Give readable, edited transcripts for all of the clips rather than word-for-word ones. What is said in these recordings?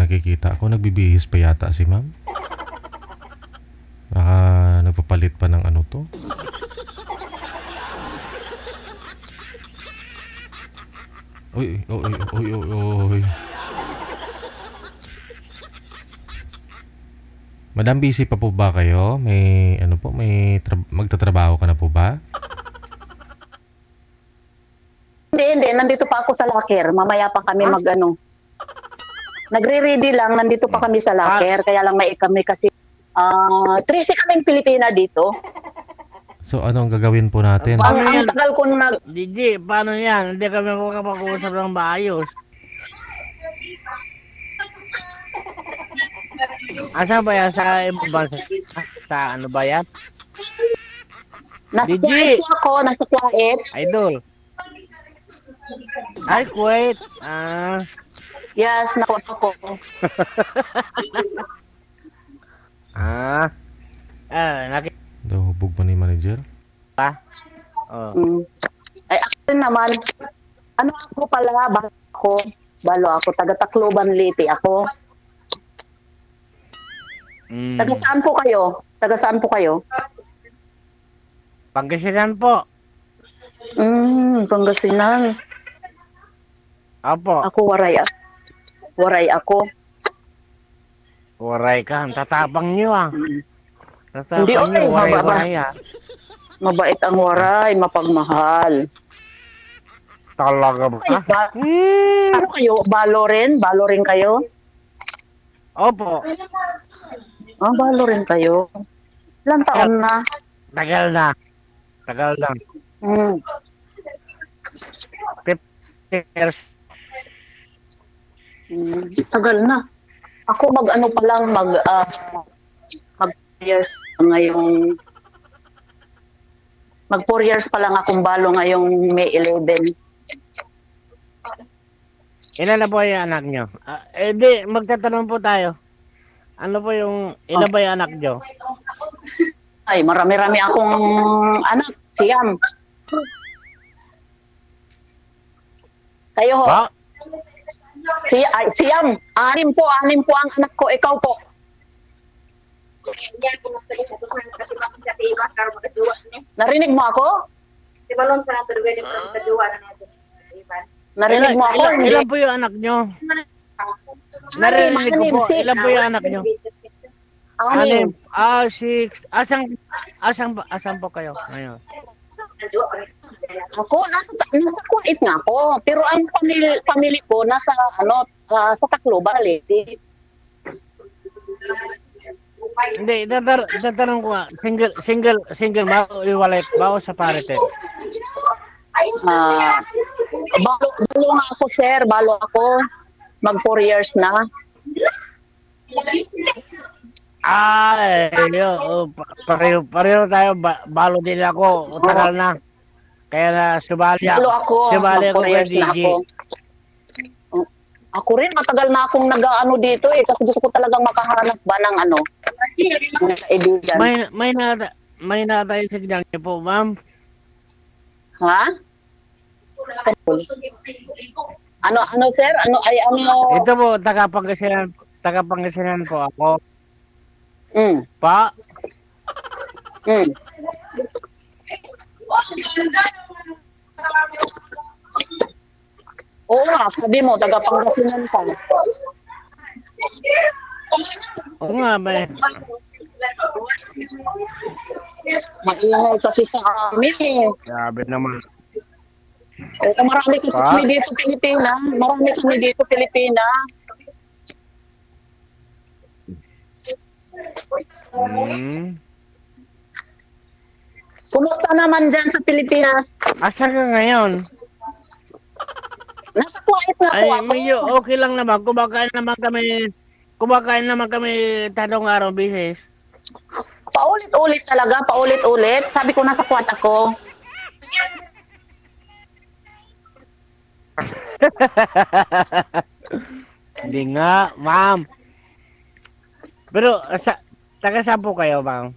nakikita ako. Nagbibihis pa yata si ma'am. Baka nagpapalit pa ng ano to. Uy, uy, uy, uy, uy. Madam, busy pa po ba kayo? May ano po, may magtatrabaho ka na po ba? Hindi. Nandito pa ako sa locker. Mamaya pa kami mag-ano. Nagre-ready lang. Nandito pa kami sa locker. Kaya lang may kami kasi 13 kaming Pilipina dito. So, ano ang gagawin po natin? Ang tagal ko na... Gigi, paano yan? Hindi kami makapag-uusap ng maayos. Asa ba yan? Sa bansa? Sa ano ba yan? Nasa Gigi! Kuwait ako. Nasa Kuwait. Idol. Ay, Kuwait. Yes, nakuha ako. Nakita Daw, hubog ba ni manager? pa? Oh. Ay, ako rin naman. Ano ako pala? Balo ako. Taga Tacloban, Leyte ako. Taga saan po kayo? Taga saan po kayo? Pangasinan po. Pangasinan. Opo. Ako waray. Waray ako. Waray ka. Ang tatapang nyo Hindi, Tatapang nyo. okay. Waray. Mabait ang waray. Mapagmahal. Talaga ba? Ano kayo? Balo rin kayo? Opo. Balo rin kayo. Ilang taon na? Tagal na. 50 years. Tagal na. Ako mag-ano pa lang, mag years ngayong mag 4 years pa lang akong balo ngayong May 11. Ilan na po yung anak nyo? Di, magtatanong po tayo. Ano po yung, ilan ba yung anak nyo? Ay, marami-rami akong anak. Siyam. Kayo ho? Ba? Siyam. Anim po ang anak ko. Ikaw po. Narinig mo ako? Narinig mo ako? Ilan po yung anak nyo? Narinig ko po. Ilan po yung anak nyo? Anim. 6. Asan po kayo ngayon? Ako, nasa Kuwait nga ako. Pero ang family ko, nasa, sa Tacloban, Leyte. Hindi, tatanong ko nga, single ba o iwalay ba o separated? Balo nga ako, sir. Balo ako. Mag 4 years na. Pareho tayo, balo din ako, tagal na. Kaya na sumali ako kay Gigi. Ako rin, matagal na akong nag-ano dito kasi gusto ko talagang makahanap ba ng kaibigan. May tayo signal niyo po, ma'am. Ha? Ano sir? Ito po, taga-Pangasinan po ako. Pa? Oo nga, sabi mo, taga-Pangasinan ka. Oo nga, may. Maingay kasi sa amin. Grabe naman. Marami kasi kami dito, Pilipina. Pumunta naman dyan sa Pilipinas. Asa ka ngayon? Nasa Kuwait na po ako. Medyo okay lang naman. Kumakain naman kami talong araw bisis. Paulit-ulit talaga, paulit-ulit. Sabi ko nasa Kuwait ako. Hindi nga, ma'am. Pero, taga saan po kayo, ma'am?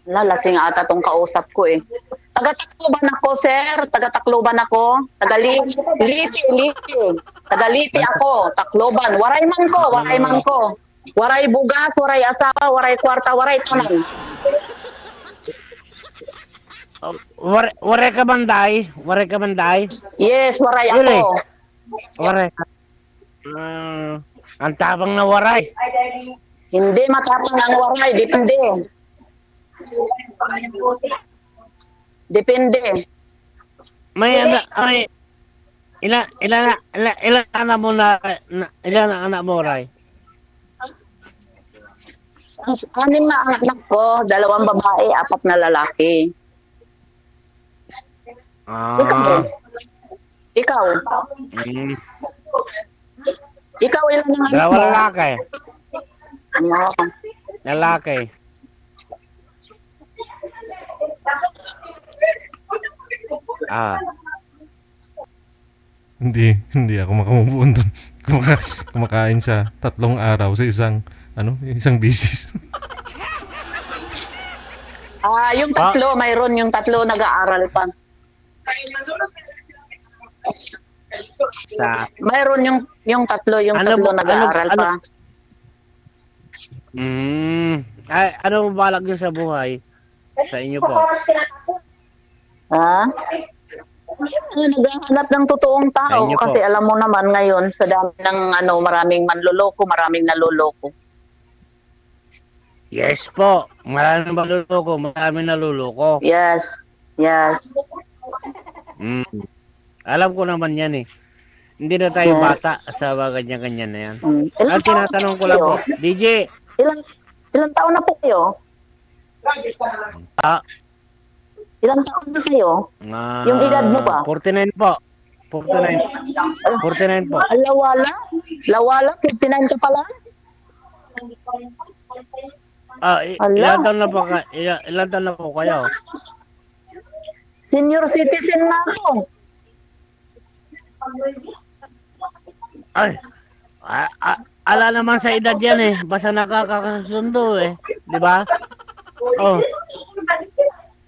Lasing ata tong kausap ko eh. Taga-Tacloban ako, sir. Taga-Tacloban ako. Taga-Leyte. Tagaliti ako, Tacloban. Waray man ko. Waray bugas, waray asawa, waray kwarta, waray tanan. Waray ka banday? Waray ka banday? Yes, waray Really? ako. Waray ka. Ang tabang na waray. Hindi matapang ang waray, depende. Depende. May ilan anak mo ilan anak mo, Ray? Anim na ang anak ko, 2 babae, 4 na lalaki. Ikaw. Ikaw ilan ang anak mo? 2 lalaki. Ano? Lalaki. Hindi ako makamove doon. Kumakain siya 3 araw sa isang bisis. Yung 3, mayroon yung 3 nag-aaral pa. Mayroon yung 3, yung 3 nag-aaral pa. Ano balak niyo sa buhay? Sa inyo po? Naghahanap ng totoong tao kasi alam mo naman ngayon sa dami ng maraming manloloko, maraming naloloko. Yes po. Maraming manloloko, maraming naloloko. Yes. Alam ko naman yan eh. Hindi na tayo bata sa ganyan-ganyan na yan. At tinatanong ko lang po, DJ. Ilang taon na po kayo? Ilang taon na kayo? Yung edad mo ba? 49 po. 49 po. Lawala? 59 ka pala? Ilan taon na po kayo? Senior citizen na ako. Ala naman sa edad yan eh. Basta nakakasundo eh. Di ba?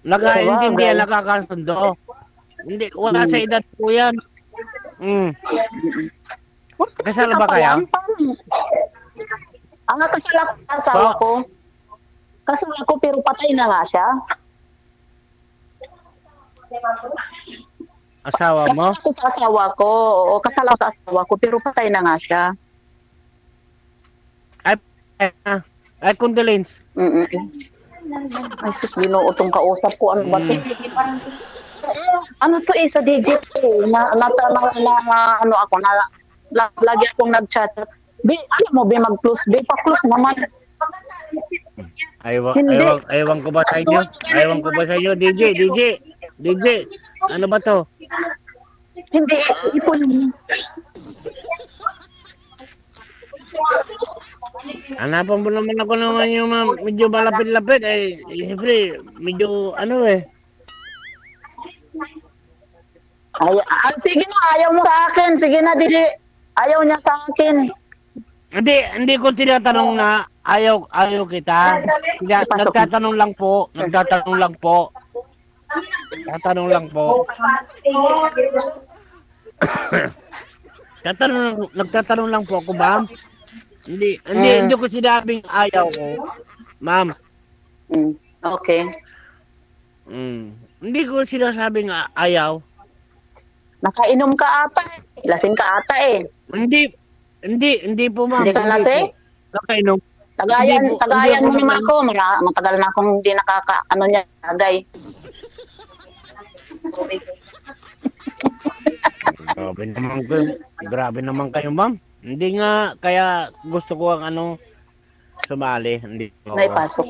Nakaintindihan nakakasundo. Hindi, wala sa edad po yan. Kasal ba kayo? Kasal ako sa asawa ko. Kasal ako pero patay na nga siya. Asawa mo? Kasal ako sa asawa ko. Oo, kasal ako sa asawa ko pero patay na nga siya. Ay, condolence. Ay, sus, binuotong kausap ko. Ano ba ito? Ano to sa digit lagi akong nag-chat. Alam mo, mag-close. Pa-close naman. Aywan ko ba sa inyo? DJ, ano ba to? Hindi, ipon. Hanapan mo naman ako naman yung medyo malapit-lapit. Siyempre, medyo Sige na, ayaw mo sa akin. Sige na, DJ. Ayaw niya sa akin. Hindi ko tinatanong na ayaw kita. Nagtatanong lang po. Nagtatanong lang po ako, ma'am. Hindi ko sinabing ayaw ko, ma'am. Okay. Hindi ko sinasabing ayaw. Nakainom ka ata eh. Lasing ka ata eh. Hindi po, ma'am. Hindi ka lasing? Nakainom. Tagayan mo naman ako. Matagal na akong hindi niya, tagay. Grabe naman kayo, ma'am. Hindi nga, kaya gusto ko ang sumali. Hindi ko. Naipasok.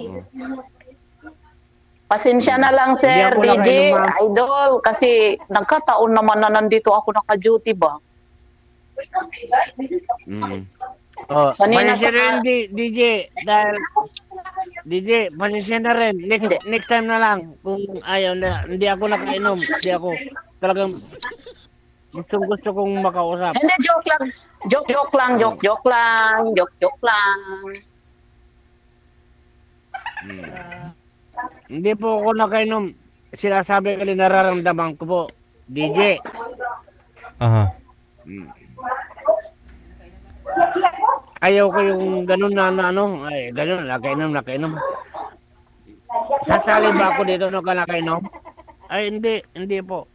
Pasensya na lang, Sir DJ, idol, kasi nagkataon naman na nandito ako naka-duty ba? Pasensya rin, DJ, dahil, DJ, pasensya na rin, next time na lang, kung ayaw na, hindi ako nakainom, hindi ako, talagang, gusto kong makausap. Hindi, joke lang. Hindi po ako nakainom. Sinasabi ko nararamdaman ko po. DJ. ayaw ko yung ganun na ano, ay ganun, nakainom. Sasali ba ako dito no ka nakainom? Ay hindi po.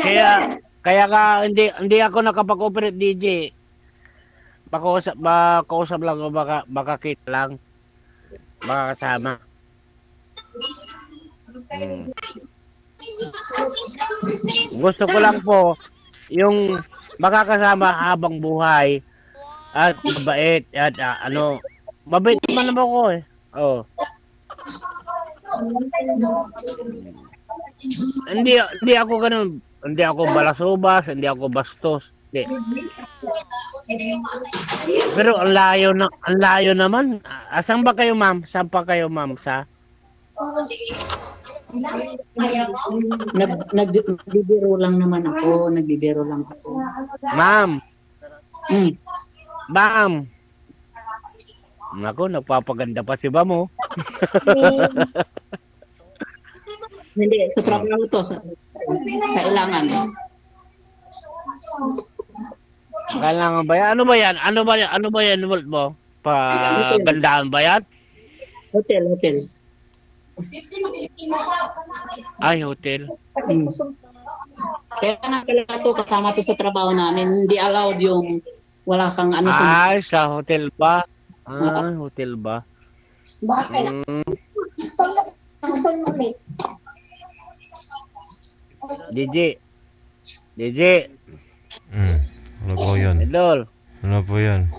Kaya ka hindi ako nakapag-operate DJ. Baka lang o baka kita lang. Baka kasama. Gusto ko lang po yung makakasama habang buhay at mabait at mabait naman ako eh. Oh. Hindi ako ganun. Hindi ako balasubas, hindi ako bastos. Hindi. Pero ang layo naman. Asan ba kayo, ma'am? Saan pa kayo, ma'am? Sa? Nagbibiro lang naman ako. Nagbibiro lang ako. Ma'am. Ma'am. Naku, nagpapaganda pa si Bamo. Hindi, sa trabaho to. Kailangan. Kailangan ba yan? Ano ba yan, Walt mo? Pagandaan ba yan? Hotel. Ay, hotel. Kaya na talaga to, kasama to sa trabaho namin. Hindi allowed yung wala kang ano sa... Ay, sa hotel ba? Ah, hotel ba? DJ. Ano po yun? Idol. Ano po yun?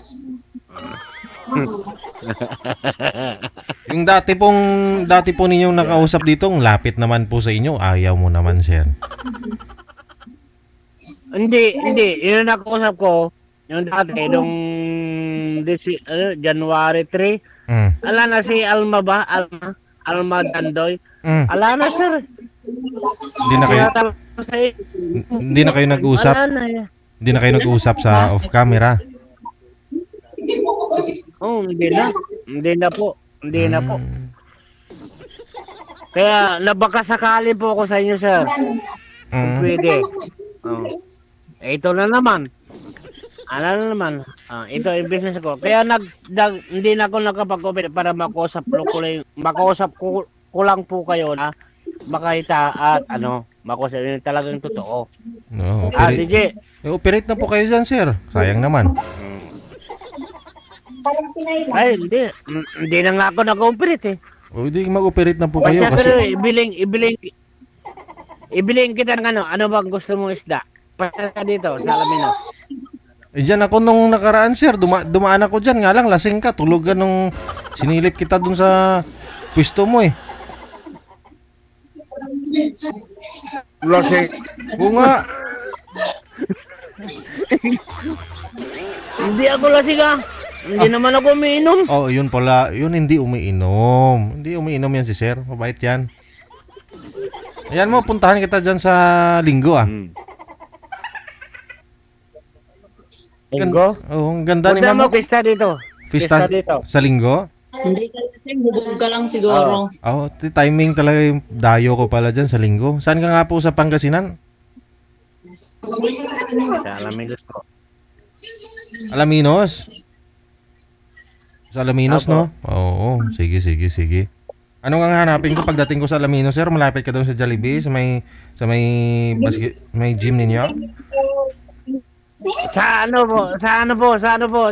Yung dati po ninyong nakausap dito, ang lapit naman po sa inyo. Ayaw mo naman, sir. Hindi. Yun ang nakausap ko. Yung dati, nung January 3. Ala na si Alma ba? Alma Dandoy. Ala na, sir. Hindi na kayo nag-usap. Hindi na kayo nag-usap sa off camera. Oh, hindi na po. Kaya nabakasakali po ako sa inyo, sir. Kung pwede. Oh. Ito na naman. Ito yung business ko. Kaya hindi na ako nakapag-operate para makausap ko lang po kayo na makita at makausap yun talagang totoo. No, DJ. Operate na po kayo dyan, sir. Sayang naman. Ay, hindi na nga ako nag-operate eh. O, hindi mag-operate na po kayo kasi... Ibiliin kita ng ano bang gusto mong isda? Pasa ka dito, sa Alamino. Dyan ako nung nakaraan, sir. Dumaan ako dyan. Nga lang, lasing ka. Tulog ka nung sinilip kita dun sa pwesto mo eh. Lasing? Oo nga. Hindi ako lasing ah. Hindi naman ako umiinom. Oh, yun pala. Yun hindi umiinom. Hindi umiinom yan si sir. Mabait yan. Ayan mo, puntahan kita dyan sa Linggo ah. Linggo? Oo, ang ganda ni Mama. Mama. Pista dito. Pista dito. Sa Linggo? Hindi ka lasing, hubog ka lang siguro. Timing talaga yung dayo ko pala dyan sa Linggo. Saan ka nga po sa Pangasinan? Sa Alaminos po. Alaminos? Sa Alaminos, no? Oo, sige. Ano nga hanapin ko pagdating ko sa Alaminos, sir? Malapit ka doon sa Jollibee, sa may gym ninyo? Sa ano po,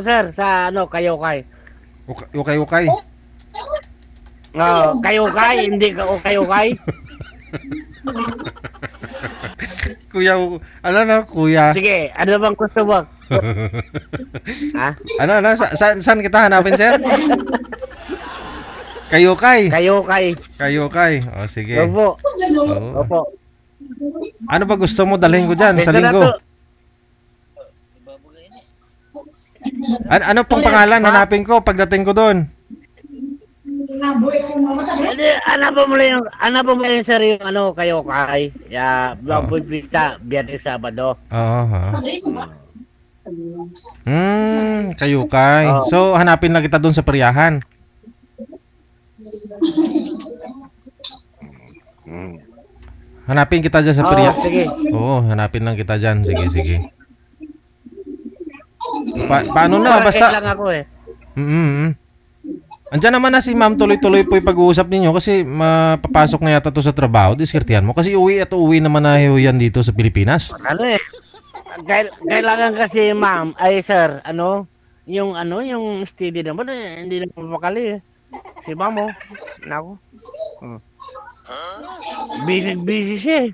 sir? Sa Kayokay. Ukay. Kayokay, hindi ka Ukay. Kuya, kuya. Sige, ano bang gusto mo? Ha? Saan kita hanapin, sir? Kayokay. O, sige. Opo. Ano ba gusto mo dalhin ko dyan sa Linggo? Ano pong pangalan hanapin ko pagdating ko doon? Ano po mo yung sir yung Kayokay? Baboy Pista, Biyernes Sabado. Kayokay. So, hanapin lang kita doon sa Periyahan. Hanapin kita dyan sa Periyahan. Sige. Oo, hanapin lang kita dyan. Sige. Paano na? Basta Basta... lang ako eh. Andiyan naman na si ma'am, tuloy-tuloy po yung pag-uusap ninyo kasi mapapasok na yata to sa trabaho, diskertihan mo. Kasi uwi at uwi naman na yan dito sa Pilipinas. Ano eh? Kailangan kasi ma'am, ay sir, yung steady naman eh, hindi na mapakali eh. Si ma'am oh, nako. Busy siya eh.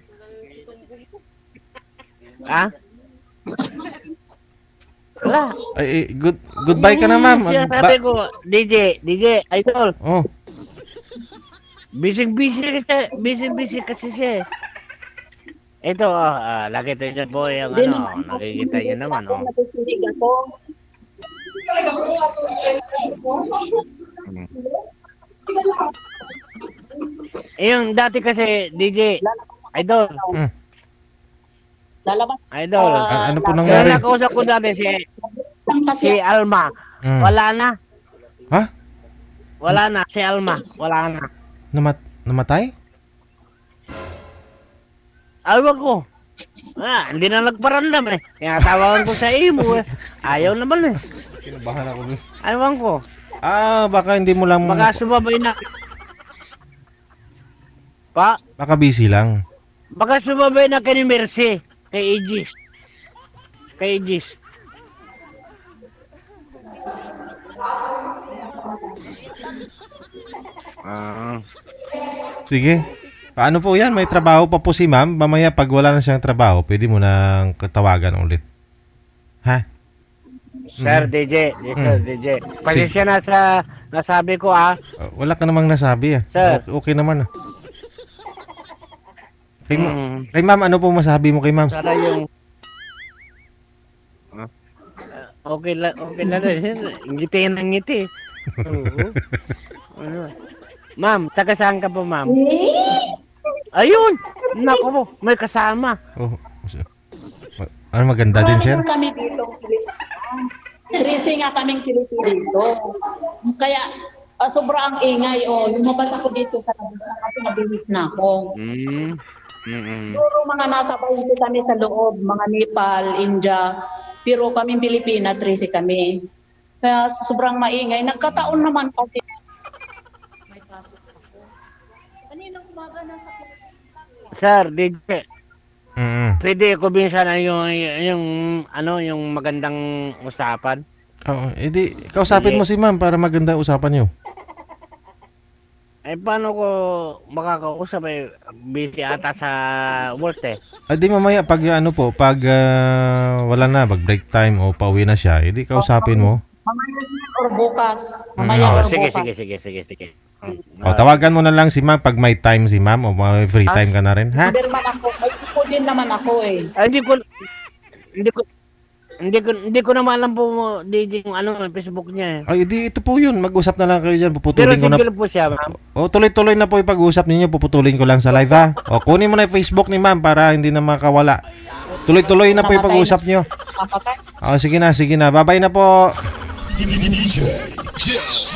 Ha? Wala. Ay, goodbye ka na ma'am. Siya sabi ko, DJ, idol. Oh, Busy kasi siya eh. Ito, nakita niyo po yung nakikita niyo naman, oh. Nakikinig ako. Yung dati kasi, DJ, idol, Lalabas. idol. ano po Yung nangyari? nakausap ko dati si Kasi Alma, Mm. wala na. Ha? Wala na, si Alma, wala na. Namatay? Ayaw ko. Hindi na nagparandam eh. Kaya tawagan ko sa imo eh. Ayaw naman eh. Kinabahan ako. Ayaw ko. Baka hindi mo lang... Baka sumabay na. Baka busy lang. Baka sumabay na kay Mercy. Kay Aegis. Kay Aegis. Sige. Paano po yan? May trabaho pa po si ma'am. Mamaya pag wala na siyang trabaho, pwede mo nang katawagan ulit. Ha? Sir DJ. Sir DJ. Pasensya na sa nasabi ko Wala ka namang nasabi Sir. Okay naman Kay, Mm. kay ma'am, ano po masabi mo kay ma'am? Sana yung... Okay lang rin. Ngiti ng ngiti. Oo. Ano? Ma'am, taga saan ka po, ma'am? Ayun! Naku po, may kasama. Oh. Ano maganda din siya? Marami kami dito. Risi nga kaming Pilipino dito. Kaya sobrang ingay. Lumabas ako dito sa labas kasi nabilis na ako. Puro mga nasa bahay kami sa loob, mga Nepal, India. Pero kaming Pilipina, Risi kami. Kaya sobrang maingay. Nagkataon naman kasi. May pasok ako. Kanina umaga nasa Sir, DJ. Pwede ko binsan yung magandang usapan. Oo, edi kausapin mo si ma'am para maganda usapan niyo. Paano ko makakausap busy ata sa work eh. Di mamaya pag wala na, pag break time o pauwi na siya, edi kausapin mo. mamaya or bukas. Mamaya or Sige. bukas. Tawagan mo na lang si ma'am pag may time si ma'am o may free time ka na rin, ha? Hindi naman ako. May iko din naman ako eh. Hindi ko naman alam po DJ yung Facebook niya eh. Ay, di ito po yun. Mag-usap na lang kayo dyan. Pero Puputulin ko na. single po siya, ma'am. Tuloy-tuloy na po yung pag-usap ninyo. Puputulin ko lang sa live, ha? Kunin mo na yung Facebook ni ma'am para hindi na makawala. Tuloy-tuloy na po yung pag-usap nyo. Papatay. Sige na. Bye-bye na po. DJ Joe.